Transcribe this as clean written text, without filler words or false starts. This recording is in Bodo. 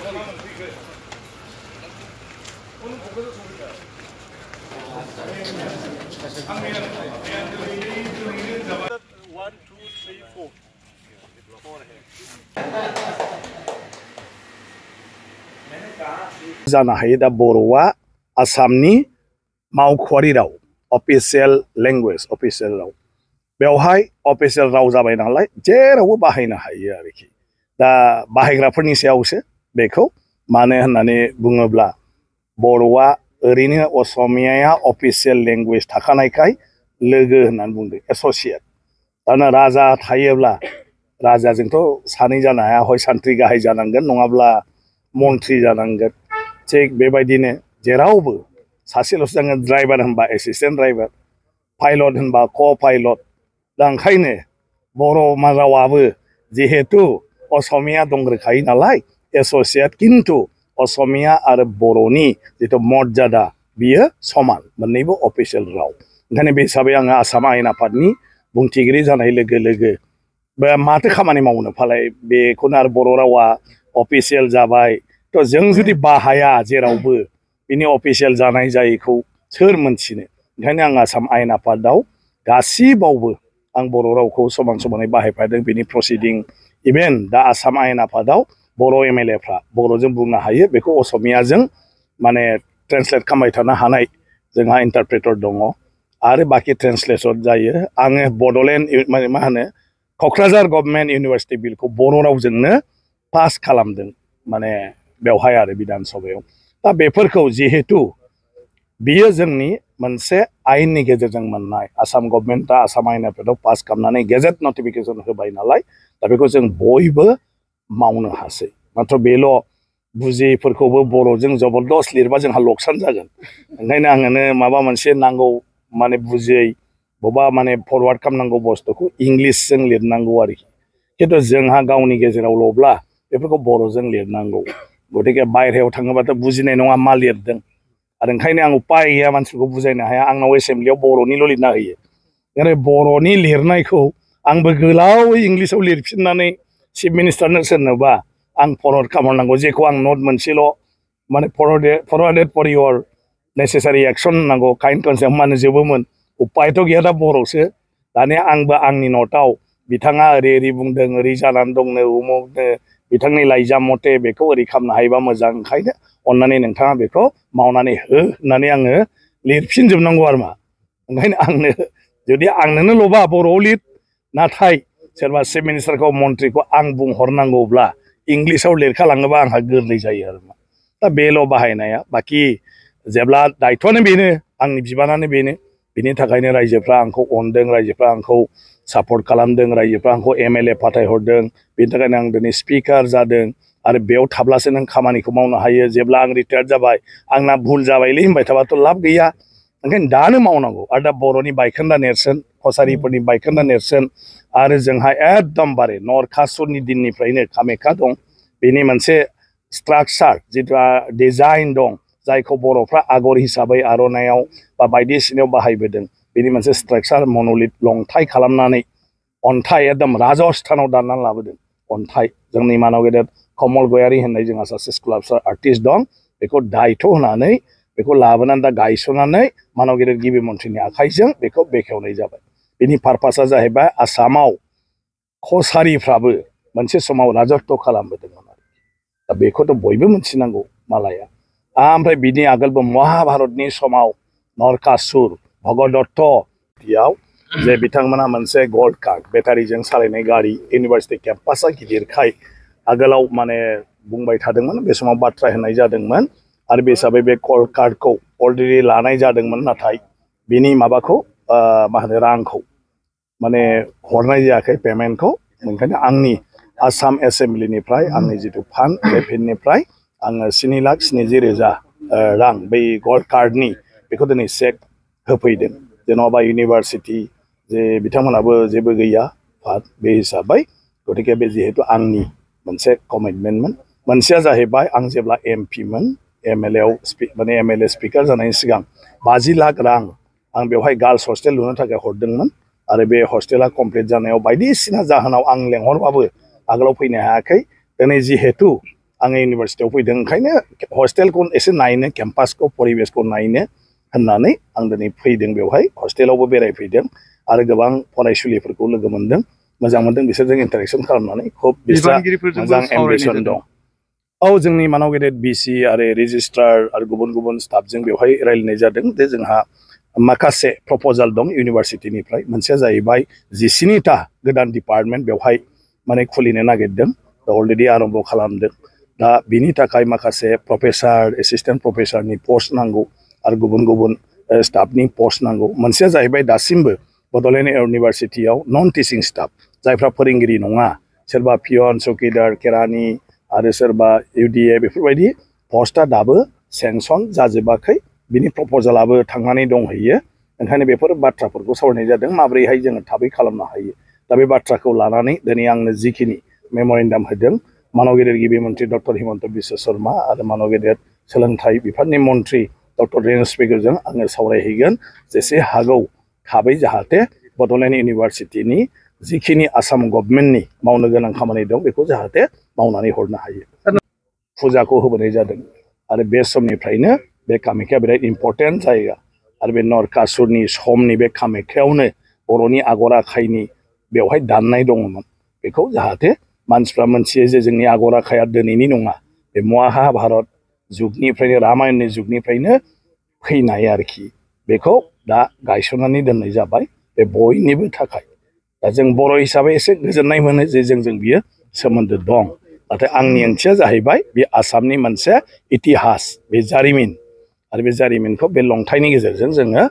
जानो हायो दा बर'आ आसामनि मावख'आरि राव अफिसियेल लैंग्वेज अफिसियेल राव बेवहाय अफिसियेल राव जाबाय नालाय जेरावबो बाहायनो हायो आरोखि दा बाहायग्राफोरनि सायावसो बेखौ मानो होननानै बुङोब्ला बर'आ ओरैनो असमियाया अफिसियेल लैंग्वेज थाखानायखाय लोगो होननानै बुंदों एसोसिएट दाना राजा थायोब्ला राजाजोंथ' सानै जानो हाया हय सान्थ्रि गाहाय जानांगोन नङाब्ला मन्थ्रि जानांगोन थिग बेबायदिनो जेरावबो सासेल'सो जागोन ड्राइभार होनबा एसिस्टेन्ट ड्राइभार पाइलट होनबा क' पाइलट दा ओंखायनो बर' रावाबो जिहेतु असमिया दंग्रोखायो नालाय एसोसिएट किन्तु असमिया आरो बर'नि जिथु मर्यादा बियो समान मोननैबो अफिसियेल राव ओंखायनो बे हिसाबै आङो आसाम आयेन आफादनि बुंथिगिरि जानाय लोगो लोगो बे माथो खामानि मावनो फालाय बेखौनो आरो बर' रावा अफिसियेल जाबाय थ' जों जुदि बाहाया जेरावबो बिनि अफिसियेल जानाय जायैखौ सोर मोनथिनो ओंखायनो आं आसाम आयेन आफादाव गासिबावबो आं बर' रावखौ समान समानै बाहायफादों बिनि प्रसिडिं इभेन दा आसाम आयेन आफादाव बर' एमएलएफ्रा बर'जों बुंनो हायो बेखौ असमियाजों माने ट्रेन्सलेट खालामबाय थानो हानाय जोंहा इन्टारप्रेटर दङ आरो बाखि ट्रेन्सलेटर जायो आङो बड'लेण्ड मा होनो क'क्राझार गभर्नमेन्ट इउनिभार्सिटि बिलखौ बर' रावजोंनो पास खालामदों माने बेवहाय आरो बिधान सभायाव दा बेफोरखौ जिहेतु बियो जोंनि मोनसे आयेननि गेजेरजों मोननाय आसाम गभर्नमेन्टआ आसाम आयेन आफादाव पास खालामनानै गेजेट नटिफिकेसन होबाय नालाय दा बेखौ जों बयबो मावनो हासै माथ्र बेल' बुजियैफोरखौबो बर'जों जबरदस्त लिरबा जोंहा लकसान जागोन ओंखायनो आङोनो माबा मोनसे नांगौ माने बुजियै बबेबा माने फरवार्ड खालामनांगौ बुस्थुखौ इंलिसजों लिरनांगौ आरोखि खिन्थु जोंहा गावनि गेजेरावल'ब्ला बेफोरखौ बर'जों लिरनांगौ गतिके बायहेरायाव थाङोबाथ' बुजिनाय नङा मा लिरदों आरो ओंखायनो आं उपाय गैया मानसिफोरखौ बुजायनो हाया आंनाव एसेम्ब्लियाव बर'निल' लिरना होयो ओंखायनो बर'नि लिरनायखौ आंबो गोलावै इंलिसाव लिरफिननानै चिफ मिनिस्टारनो सोरनोबा आं फरवार्ड खालामहरनांगौ जेखौ आं नट मोनसेल' माने फरवार्डेड फर इयर नेसेसारि एक्सन होननांगौ काइन्ड कनसेप्ट मानो जोबोमोन उपायथ' गैया दा बर'सो दानिया आंबो आंनि नटआव बिथाङा ओरै ओरै बुंदों ओरै जानानै दंनो उमुकनो बिथांनि लाइजाम मथे बेखौ ओरै खालामनो हायोबा मोजां ओंखायनो अन्नानै नोंथाङा बेखौ मावनानै हो होननानै आङो लिरफिनजोबनांगौ आरो मा ओंखायनो आंनो जुदि आंनोल'बा बर'आव लिर नाथाय सोरबा चिफ मिनिस्टारखौ मन्थ्रिखौ आं बुंहरनांगौब्ला इंलिसाव लिरखालाङोबा आंहा गोरलै जायो आरो मा दा बेल' बाहायनाया बाखि जेब्ला दायथ'आनो बेनो आंनि बिबानानो बेनो बिनि थाखायनो रायजोफ्रा आंखौ अनदों रायजोफ्रा आंखौ सापर्ट खालामदों रायजोफ्रा आंखौ एमएलए फाथायहरदों बिनि थाखायनो आं दिनै स्पिकार जादों आरो बेयाव थाब्लासो नों खामानिखौ मावनो हायो जेब्ला आं रिटायार्ड जाबाय आंना भुल जाबायलै होनबाय थाबाथ' लाब गैया ओंखायनो दानो मावनांगौ आरो दा बर'नि बायखोन्दा नेरसोन कसारिफोरनि बायखोन्दा नेरसोन आरो जोंहा एकदमबारे नरखासुरनि दिननिफ्रायनो कामाख्या दं बेनि मोनसे स्ट्राक्चार जिथु डिजाइन दं जायखौ बर'फ्रा आगर हिसाबै आर'नायाव बा बायदिसिनायाव बाहायबोदों बेनि मोनसे स्ट्राक्चार मन'लिथ लंथाइ खालामनानै अन्थाइ एकदम राजस्थानाव दाननानै लाबोदों अन्थाइ जोंनि मानव गेदेर कमल गयारि होननाय जोंहा सासे स्काल्पचार आर्टिस्ट दं बेखौ दायथ' होनानै बेखौ लाबोनानै दा गायसननानै मानव गेदेर गिबि मन्थ्रिनि आखाइजों बेखौ बेखेवनाय जाबाय बिनि पारपासा जाहैबाय आसामाव कसारिफ्राबो मोनसे समाव राजत्व खालामबोदोंमोन आरो दा बेखौथ' बयबो मिथिनांगौ मालाया ओमफ्राय बिनि आगोलबो महाभारतनि समाव नरकासुर भगदत्त बेयाव जे बिथांमोना मोनसे गल्ड कार्ड बेटारिजों सालायनाय गारि इउनिभार्सिटि केम्पासआ गिदिरखाय आगोलाव माने बुंबाय थादोंमोन बे समाव बाथ्रा होनाय जादोंमोन आरो बे हिसाबै बे गल्ड कार्डखौ अलरेडि लानाय जादोंमोन नाथाय बिनि माबाखौ मा होनो रांखौ माने हरनाय जायाखै पेमेन्टखौ ओंखायनो आंनि आसाम एसेम्ब्लिनिफ्राय आंनि जिथु फान्ड बे फान्डनिफ्राय आङो 7,70,000 रां बै गल्ड कार्डनि बेखौ दिनै चेक होफैदों जेन'बा इउनिभार्सिटि जे बिथांमोनाबो जेबो गैया फान्ड बे हिसाबै गतिके बे जिहेतु आंनि मोनसे कमिटमेन्टमोन मोनसेया जाहैबाय आं जेब्ला एमपिमोन एमएलएआव माने एमएलए स्पिकार जानायनि सिगां 50 लाख रां आं बेवहाय गार्लस हस्टेल लुनो थाखाय हरदोंमोन आरो बे हस्टेला कमप्लिट जानायाव बायदिसिना जाहोनाव आं लेंहरबाबो आगोलाव फैनो हायाखै दिनै जिहेतु आङो इउनिभारसिटियाव फैदों ओंखायनो हस्टेलखौ एसे नायनो केम्पासखौ परिबेसखौ नायनो होननानै आं दिनै फैदों बेवहाय हस्टेलावबो बेरायफैदों आरो गोबां फरायसुलिफोरखौ लोगो मोनदों मोजां मोनदों बिसोरजों इन्टारेक्सन खालामनानै खुब बिस्रा मोजां एम्बिसन दं औ जोंनि मानाव गेदेर बिसि आरो रेजिस्ट्रार आरो गुबुन गुबुन स्टाफजों बेवहाय रायलायनाय जादों जे जोंहा माखासे प्रप'जाल दं इउनिभारसिटिनिफ्राय मोनसेया जाहैबाय 19टा गोदान डिपार्टमेन्ट बेवहाय माने खुलिनो नागिरदों अलरेडि आरम्भ खालामदों दा बिनि थाखाय माखासे प्रफेसार एसिस्टेन्ट प्रफेसारनि पस्ट नांगौ आरो गुबुन गुबुन स्टाफनि पस्ट नांगौ मोनसेया जाहैबाय दासिमबो बड'लेण्ड इउनिभारसिटियाव नन टिचिं स्टाफ जायफ्रा फोरोंगिरि नङा सोरबा पियन चौकीदार केरानि आरो सोरबा इउडिए बेफोरबायदि पस्टआ दाबो सेंसन जाजोबाखै बिनि प्रप'जालाबो थांनानै दंहैयो ओंखायनो बेफोर बाथ्राफोरखौ सावरायनाय जादों माबोरैहाय जोङो थाबै खालामनो हायो दा बे बाथ्राखौ लानानै दिनै आंनो जिखिनि मेम'रेन्डाम होदों मानव गेदेर गिबि मन्त्रि डक्टर हिमन्त बिश्व शर्मा आरो मानव गेदेर सोलोंथाइ बिफाननि मन्त्रि डक्टर रेनस पेगुजों आङो सावरायहैगोन जेसे हागौ थाबै जाहाथे बड'लेण्ड इउनिभारसिटिनि जिखिनि आसाम गभर्नमेन्टनि मावनो गोनां खामानि दं बेखौ जाहाथे मावनानै हरनो हायो फुजाखौ होबोनाय जादों आरो बे समनिफ्रायनो बे कामाख्या बिराद इम्पर्टेन्ट जायगा आरो बे नरकासुरनि समनि बे कामाख्यावनो बर'नि आगर आखाइनि बेवहाय दाननाय दङमोन बेखौ जाहाथे मानसिफ्रा मोनथियो जे जोंनि आगर आखाइया दिनैनि नङा बे महाभारत जुगनिफ्रायनो रामायणनि जुगनिफ्रायनो फैनाय आरोखि बेखौ दा गायसननानै दोननाय जाबाय बे बयनिबो थाखाय दा जों बर' हिसाबै एसे गोजोननाय मोनो जे जोंजों बियो सोमोन्दो दं नाथाय आंनि ओंथिया जाहैबाय बे आसामनि मोनसे इतिहास बे जारिमिन आरो बे जारिमिनखौ बे लंथाइनि गेजेरजों जोङो